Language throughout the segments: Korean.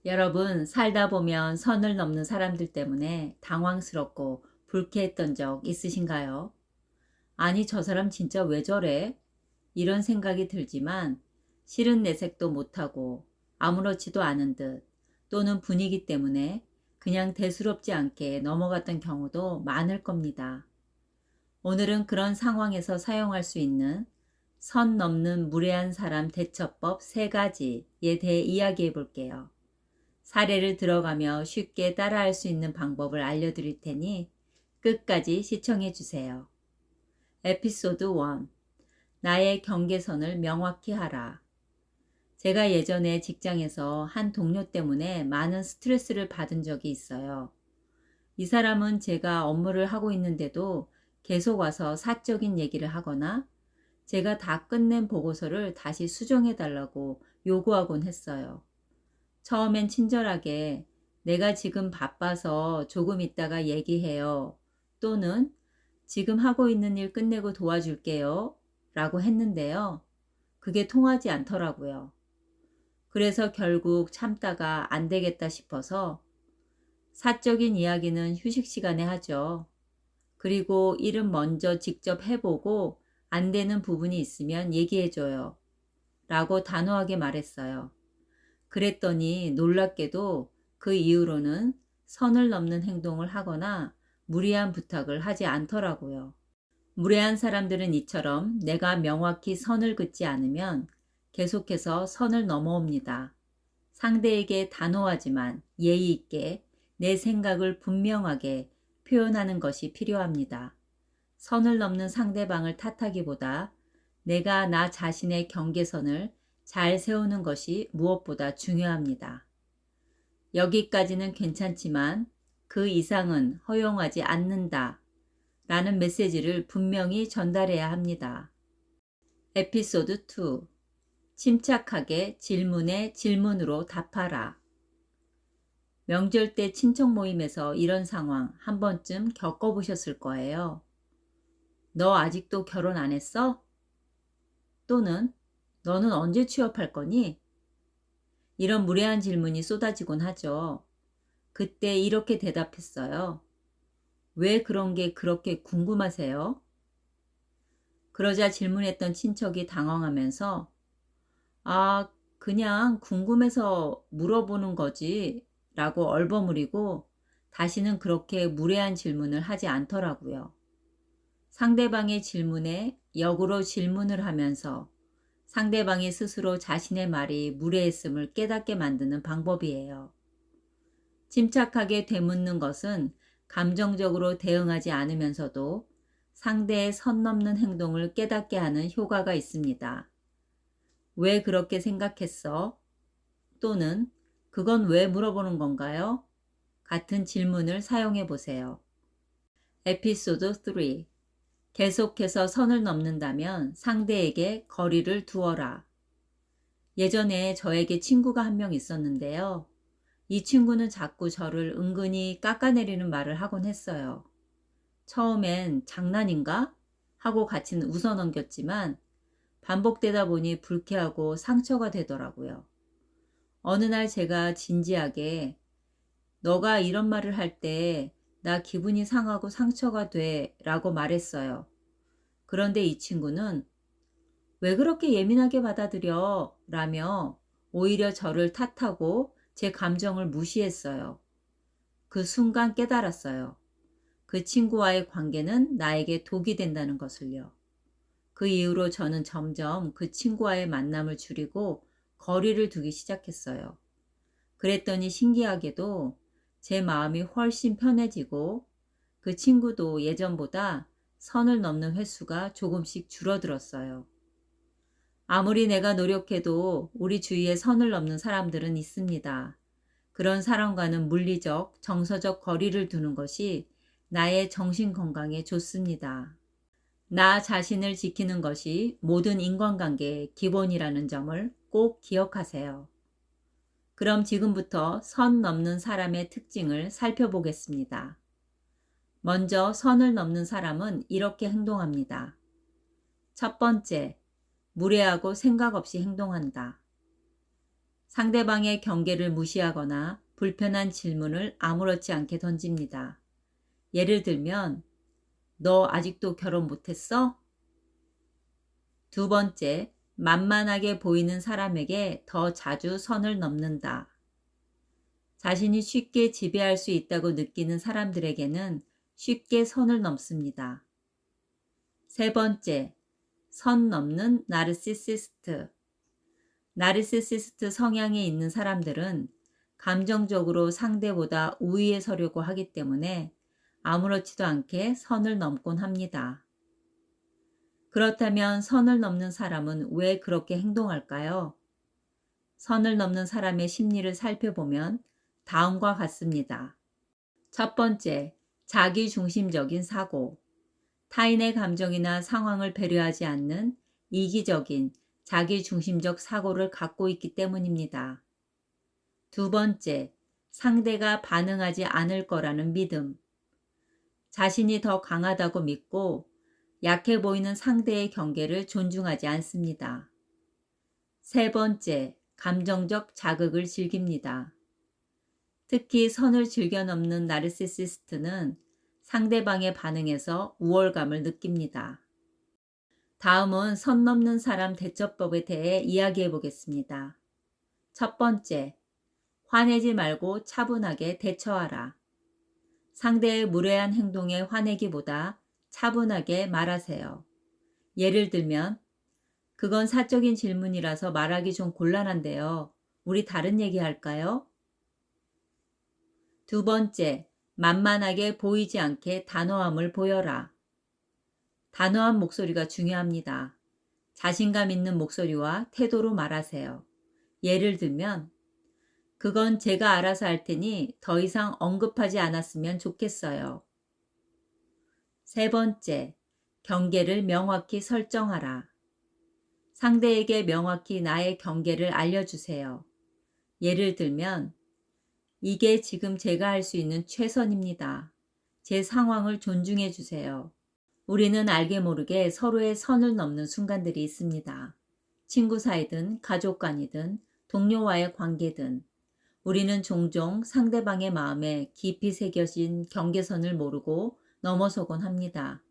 여러분, 살다 보면 선을 넘는 사람들 때문에 당황스럽고 불쾌했던 적 있으신가요? 아니, 저 사람 진짜 왜 저래? 이런 생각이 들지만 실은 내색도 못하고 아무렇지도 않은 듯 또는 분위기 때문에 그냥 대수롭지 않게 넘어갔던 경우도 많을 겁니다. 오늘은 그런 상황에서 사용할 수 있는 선 넘는 무례한 사람 대처법 3가지에 대해 이야기해 볼게요. 사례를 들어가며 쉽게 따라할 수 있는 방법을 알려드릴 테니 끝까지 시청해 주세요. 에피소드 1. 나의 경계선을 명확히 하라. 제가 예전에 직장에서 한 동료 때문에 많은 스트레스를 받은 적이 있어요. 이 사람은 제가 업무를 하고 있는데도 계속 와서 사적인 얘기를 하거나 제가 다 끝낸 보고서를 다시 수정해 달라고 요구하곤 했어요. 처음엔 친절하게 내가 지금 바빠서 조금 있다가 얘기해요. 또는 지금 하고 있는 일 끝내고 도와줄게요. 라고 했는데요. 그게 통하지 않더라고요. 그래서 결국 참다가 안 되겠다 싶어서 사적인 이야기는 휴식 시간에 하죠. 그리고 일은 먼저 직접 해보고 안 되는 부분이 있으면 얘기해줘요. 라고 단호하게 말했어요. 그랬더니 놀랍게도 그 이후로는 선을 넘는 행동을 하거나 무리한 부탁을 하지 않더라고요. 무례한 사람들은 이처럼 내가 명확히 선을 긋지 않으면 계속해서 선을 넘어옵니다. 상대에게 단호하지만 예의 있게 내 생각을 분명하게 표현하는 것이 필요합니다. 선을 넘는 상대방을 탓하기보다 내가 나 자신의 경계선을 잘 세우는 것이 무엇보다 중요합니다. 여기까지는 괜찮지만 그 이상은 허용하지 않는다 라는 메시지를 분명히 전달해야 합니다. 에피소드 2. 침착하게 질문에 질문으로 답하라. 명절 때 친척 모임에서 이런 상황 한 번쯤 겪어보셨을 거예요. 너 아직도 결혼 안 했어? 또는 너는 언제 취업할 거니? 이런 무례한 질문이 쏟아지곤 하죠. 그때 이렇게 대답했어요. 왜 그런 게 그렇게 궁금하세요? 그러자 질문했던 친척이 당황하면서 그냥 궁금해서 물어보는 거지 라고 얼버무리고 다시는 그렇게 무례한 질문을 하지 않더라고요. 상대방의 질문에 역으로 질문을 하면서 상대방이 스스로 자신의 말이 무례했음을 깨닫게 만드는 방법이에요. 침착하게 되묻는 것은 감정적으로 대응하지 않으면서도 상대의 선 넘는 행동을 깨닫게 하는 효과가 있습니다. 왜 그렇게 생각했어? 또는 그건 왜 물어보는 건가요? 같은 질문을 사용해 보세요. 에피소드 3. 계속해서 선을 넘는다면 상대에게 거리를 두어라. 예전에 저에게 친구가 한 명 있었는데요. 이 친구는 자꾸 저를 은근히 깎아내리는 말을 하곤 했어요. 처음엔 장난인가? 하고 같이 웃어 넘겼지만 반복되다 보니 불쾌하고 상처가 되더라고요. 어느 날 제가 진지하게 너가 이런 말을 할 때 나 기분이 상하고 상처가 돼 라고 말했어요. 그런데 이 친구는 왜 그렇게 예민하게 받아들여? 라며 오히려 저를 탓하고 제 감정을 무시했어요. 그 순간 깨달았어요. 그 친구와의 관계는 나에게 독이 된다는 것을요. 그 이후로 저는 점점 그 친구와의 만남을 줄이고 거리를 두기 시작했어요. 그랬더니 신기하게도 제 마음이 훨씬 편해지고 그 친구도 예전보다 선을 넘는 횟수가 조금씩 줄어들었어요. 아무리 내가 노력해도 우리 주위에 선을 넘는 사람들은 있습니다. 그런 사람과는 물리적, 정서적 거리를 두는 것이 나의 정신 건강에 좋습니다. 나 자신을 지키는 것이 모든 인간관계의 기본이라는 점을 꼭 기억하세요. 그럼 지금부터 선 넘는 사람의 특징을 살펴보겠습니다. 먼저 선을 넘는 사람은 이렇게 행동합니다. 첫 번째, 무례하고 생각 없이 행동한다. 상대방의 경계를 무시하거나 불편한 질문을 아무렇지 않게 던집니다. 예를 들면, 너 아직도 결혼 못했어? 두 번째, 만만하게 보이는 사람에게 더 자주 선을 넘는다. 자신이 쉽게 지배할 수 있다고 느끼는 사람들에게는 쉽게 선을 넘습니다. 세 번째, 선 넘는 나르시시스트. 나르시시스트 성향이 있는 사람들은 감정적으로 상대보다 우위에 서려고 하기 때문에 아무렇지도 않게 선을 넘곤 합니다. 그렇다면 선을 넘는 사람은 왜 그렇게 행동할까요? 선을 넘는 사람의 심리를 살펴보면 다음과 같습니다. 첫 번째, 자기중심적인 사고. 타인의 감정이나 상황을 배려하지 않는 이기적인 자기중심적 사고를 갖고 있기 때문입니다. 두 번째, 상대가 반응하지 않을 거라는 믿음. 자신이 더 강하다고 믿고 약해 보이는 상대의 경계를 존중하지 않습니다. 세 번째, 감정적 자극을 즐깁니다. 특히 선을 즐겨 넘는 나르시시스트는 상대방의 반응에서 우월감을 느낍니다. 다음은 선 넘는 사람 대처법에 대해 이야기해 보겠습니다. 첫 번째, 화내지 말고 차분하게 대처하라. 상대의 무례한 행동에 화내기보다 차분하게 말하세요. 예를 들면, 그건 사적인 질문이라서 말하기 좀 곤란한데요. 우리 다른 얘기 할까요? 두 번째, 만만하게 보이지 않게 단호함을 보여라. 단호한 목소리가 중요합니다. 자신감 있는 목소리와 태도로 말하세요. 예를 들면, 그건 제가 알아서 할 테니 더 이상 언급하지 않았으면 좋겠어요. 세 번째, 경계를 명확히 설정하라. 상대에게 명확히 나의 경계를 알려주세요. 예를 들면, 이게 지금 제가 할 수 있는 최선입니다. 제 상황을 존중해 주세요. 우리는 알게 모르게 서로의 선을 넘는 순간들이 있습니다. 친구 사이든 가족 간이든 동료와의 관계든 우리는 종종 상대방의 마음에 깊이 새겨진 경계선을 모르고 넘어서곤 합니다.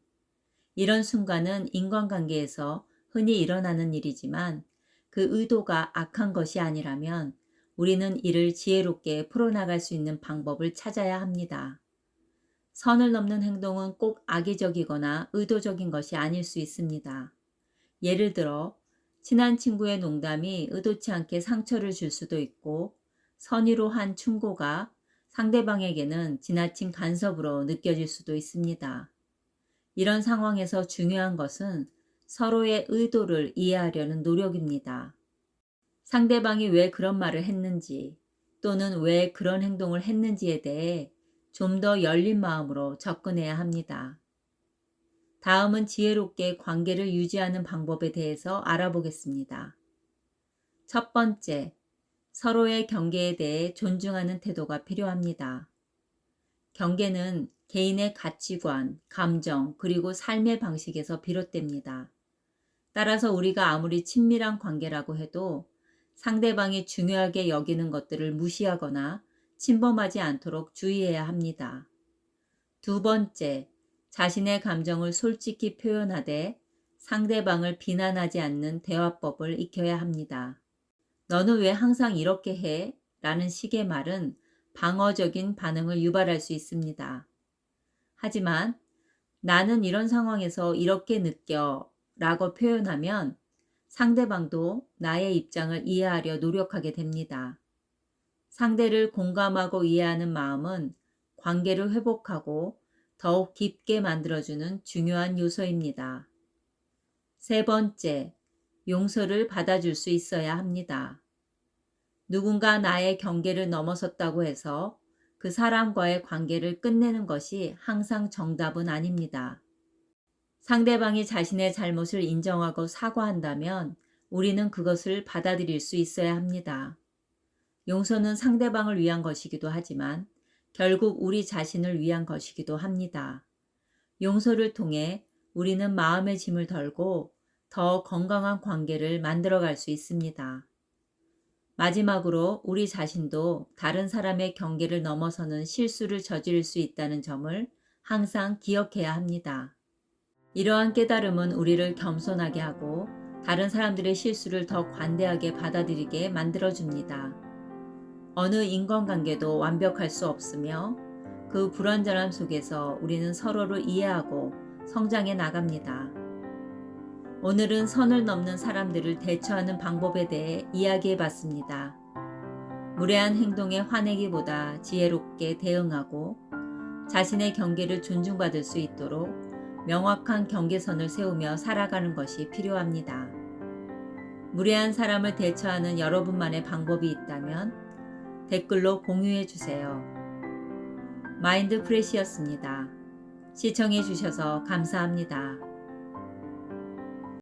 이런 순간은 인간관계에서 흔히 일어나는 일이지만 그 의도가 악한 것이 아니라면 우리는 이를 지혜롭게 풀어나갈 수 있는 방법을 찾아야 합니다. 선을 넘는 행동은 꼭 악의적이거나 의도적인 것이 아닐 수 있습니다. 예를 들어 친한 친구의 농담이 의도치 않게 상처를 줄 수도 있고 선의로 한 충고가 상대방에게는 지나친 간섭으로 느껴질 수도 있습니다. 이런 상황에서 중요한 것은 서로의 의도를 이해하려는 노력입니다. 상대방이 왜 그런 말을 했는지 또는 왜 그런 행동을 했는지에 대해 좀 더 열린 마음으로 접근해야 합니다. 다음은 지혜롭게 관계를 유지하는 방법에 대해서 알아보겠습니다. 첫 번째, 서로의 경계에 대해 존중하는 태도가 필요합니다. 경계는 개인의 가치관, 감정, 그리고 삶의 방식에서 비롯됩니다. 따라서 우리가 아무리 친밀한 관계라고 해도 상대방이 중요하게 여기는 것들을 무시하거나 침범하지 않도록 주의해야 합니다. 두 번째, 자신의 감정을 솔직히 표현하되 상대방을 비난하지 않는 대화법을 익혀야 합니다. 너는 왜 항상 이렇게 해? 라는 식의 말은 방어적인 반응을 유발할 수 있습니다. 하지만 나는 이런 상황에서 이렇게 느껴 라고 표현하면 상대방도 나의 입장을 이해하려 노력하게 됩니다. 상대를 공감하고 이해하는 마음은 관계를 회복하고 더욱 깊게 만들어주는 중요한 요소입니다. 세 번째, 용서를 받아줄 수 있어야 합니다. 누군가 나의 경계를 넘어섰다고 해서 그 사람과의 관계를 끝내는 것이 항상 정답은 아닙니다. 상대방이 자신의 잘못을 인정하고 사과한다면 우리는 그것을 받아들일 수 있어야 합니다. 용서는 상대방을 위한 것이기도 하지만 결국 우리 자신을 위한 것이기도 합니다. 용서를 통해 우리는 마음의 짐을 덜고 더 건강한 관계를 만들어갈 수 있습니다. 마지막으로 우리 자신도 다른 사람의 경계를 넘어서는 실수를 저지를 수 있다는 점을 항상 기억해야 합니다. 이러한 깨달음은 우리를 겸손하게 하고 다른 사람들의 실수를 더 관대하게 받아들이게 만들어줍니다. 어느 인간관계도 완벽할 수 없으며 그 불완전함 속에서 우리는 서로를 이해하고 성장해 나갑니다. 오늘은 선을 넘는 사람들을 대처하는 방법에 대해 이야기해 봤습니다. 무례한 행동에 화내기보다 지혜롭게 대응하고 자신의 경계를 존중받을 수 있도록 명확한 경계선을 세우며 살아가는 것이 필요합니다. 무례한 사람을 대처하는 여러분만의 방법이 있다면 댓글로 공유해 주세요. 마인드 프레시였습니다. 시청해 주셔서 감사합니다.